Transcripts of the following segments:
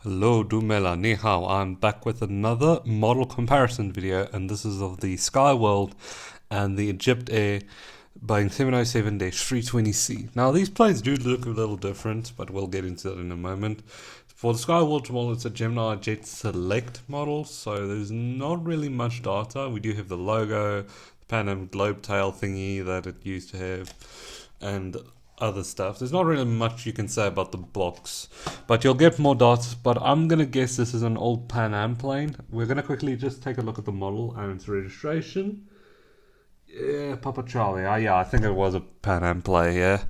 Hello, Dumela, ni hao. I'm back with another model comparison video, and this is of the Skyworld and the Egyptair Boeing 707-320C. Now, these planes do look a little different, but we'll get into that in a moment. For the Skyworld model, it's a Gemini Jet Select model, so there's not really much data. We do have the logo, the Pan Am globe tail thingy that it used to have, and other stuff. There's not really much you can say about the box, but you'll get more dots. But I'm gonna guess this is an old Pan Am plane. We're gonna quickly just take a look at the model and its registration. Yeah, Papa Charlie. Yeah, I think it was a Pan Am plane, yeah.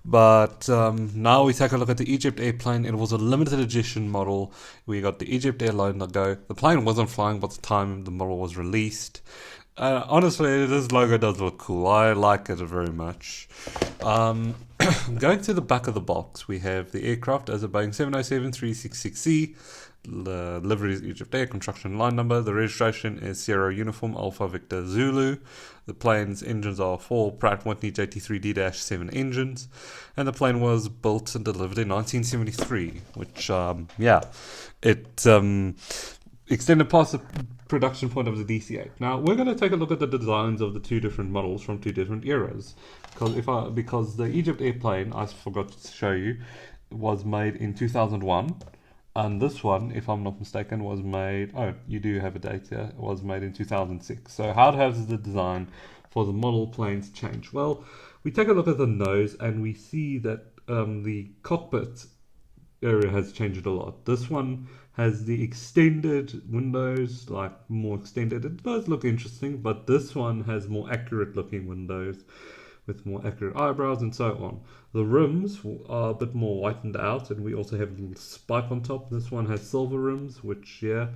But now we take a look at the Egyptair plane. It was a limited edition model. We got the Egyptair logo. The plane wasn't flying by the time the model was released. Honestly, this logo does look cool. I like it very much. Going to the back of the box, we have the aircraft as a Boeing 707-366C. The livery is Egyptair, construction line number. The registration is Sierra Uniform Alpha Victor Zulu. The plane's engines are 4 Pratt & Whitney JT3D-7 engines. And the plane was built and delivered in 1973, which, it extended past the production point of the DC-8. Now we're going to take a look at the designs of the two different models from two different eras, because the Egyptair plane, I forgot to show you, was made in 2001, and this one, if I'm not mistaken, was made. Oh, you do have a date here. It was made in 2006. So how has the design for the model planes changed? Well, we take a look at the nose and we see that the cockpit area has changed a lot. This one has the extended windows, like more extended. It does look interesting, but this one has more accurate looking windows with more accurate eyebrows and so on. The rims are a bit more whitened out, and we also have a little spike on top. This one has silver rims, which, yeah.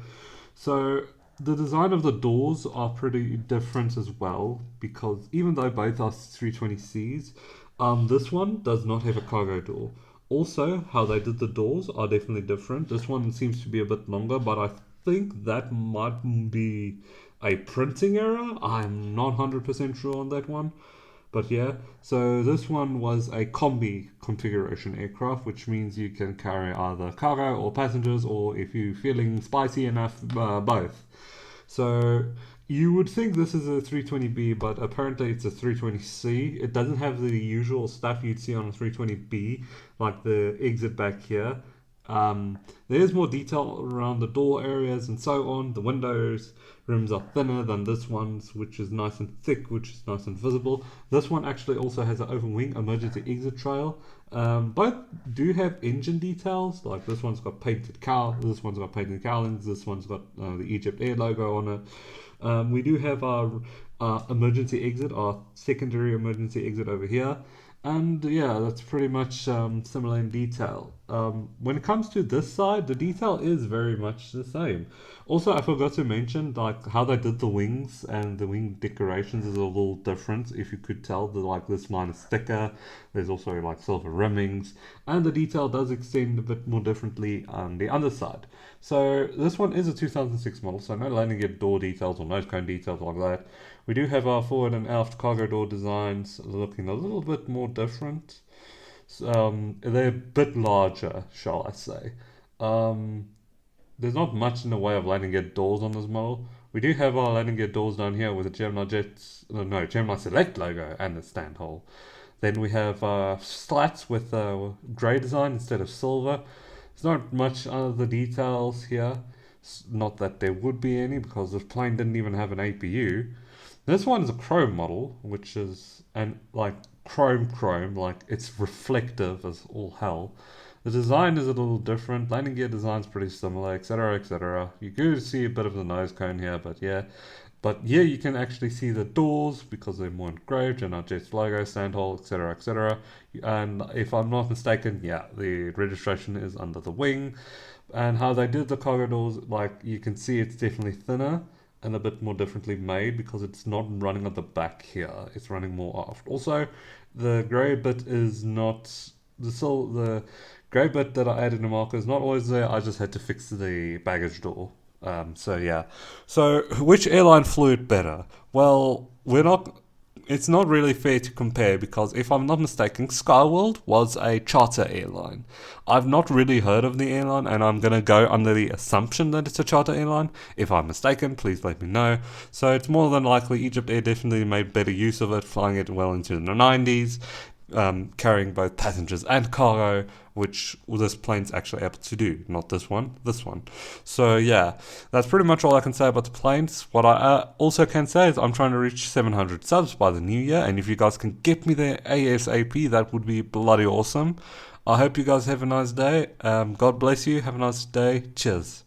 So the design of the doors are pretty different as well, because even though both are 320Cs, this one does not have a cargo door. Also, how they did the doors are definitely different. This one seems to be a bit longer, but I think that might be a printing error. I'm not 100% sure on that one. But yeah, so this one was a combi configuration aircraft, which means you can carry either cargo or passengers, or if you're feeling spicy enough, both. So you would think this is a 320B, but apparently it's a 320C. It doesn't have the usual stuff you'd see on a 320B, like the exit back here. There's more detail around the door areas and so on. The windows rims are thinner than this one's, which is nice and thick, which is nice and visible. This one actually also has an open wing emergency exit trail. Both do have engine details, like this one's got painted cowl, this one's got painted cowlings, this one's got the Egyptair logo on it. We do have our emergency exit, our secondary emergency exit over here. And yeah, that's pretty much similar in detail. When it comes to this side, the detail is very much the same. Also, I forgot to mention like how they did the wings, and the wing decorations is a little different. If you could tell, this line is thicker. There's also like silver rimmings, and the detail does extend a bit more differently on the underside. So this one is a 2006 model, so no landing gear door details or nose cone details like that. We do have our forward and aft cargo door designs looking a little bit more different. They're a bit larger, shall I say. There's not much in the way of landing gear doors on this model. We do have our landing gear doors down here with the Gemini Select logo and the stand hole. Then we have slats with grey design instead of silver. There's not much other details here. Not that there would be any, because this plane didn't even have an APU. This one is a chrome model, which is chrome, like it's reflective as all hell. The design is a little different. Landing gear design's pretty similar, etc., etc. You do see a bit of the nose cone here, but yeah. But yeah, you can actually see the doors because they're more engraved, and our Jet's logo, stand hole, etc., etc. And if I'm not mistaken, yeah, the registration is under the wing. And how they did the cargo doors, like you can see, it's definitely thinner and a bit more differently made because it's not running at the back here. It's running more aft. Also, the grey bit is not the grey bit that I added in the marker is not always there. I just had to fix the baggage door. So yeah. So which airline flew it better? Well, we're not it's not really fair to compare because if I'm not mistaken, Skyworld was a charter airline. I've not really heard of the airline, and I'm going to go under the assumption that it's a charter airline. If I'm mistaken, please let me know. So it's more than likely Egyptair definitely made better use of it, flying it well into the 90s, carrying both passengers and cargo, which this plane's actually able to do. Not this one, this one. So yeah, that's pretty much all I can say about the planes. What I also can say is I'm trying to reach 700 subs by the new year, and if you guys can get me there ASAP, that would be bloody awesome. I hope you guys have a nice day. God bless you. Have a nice day. Cheers.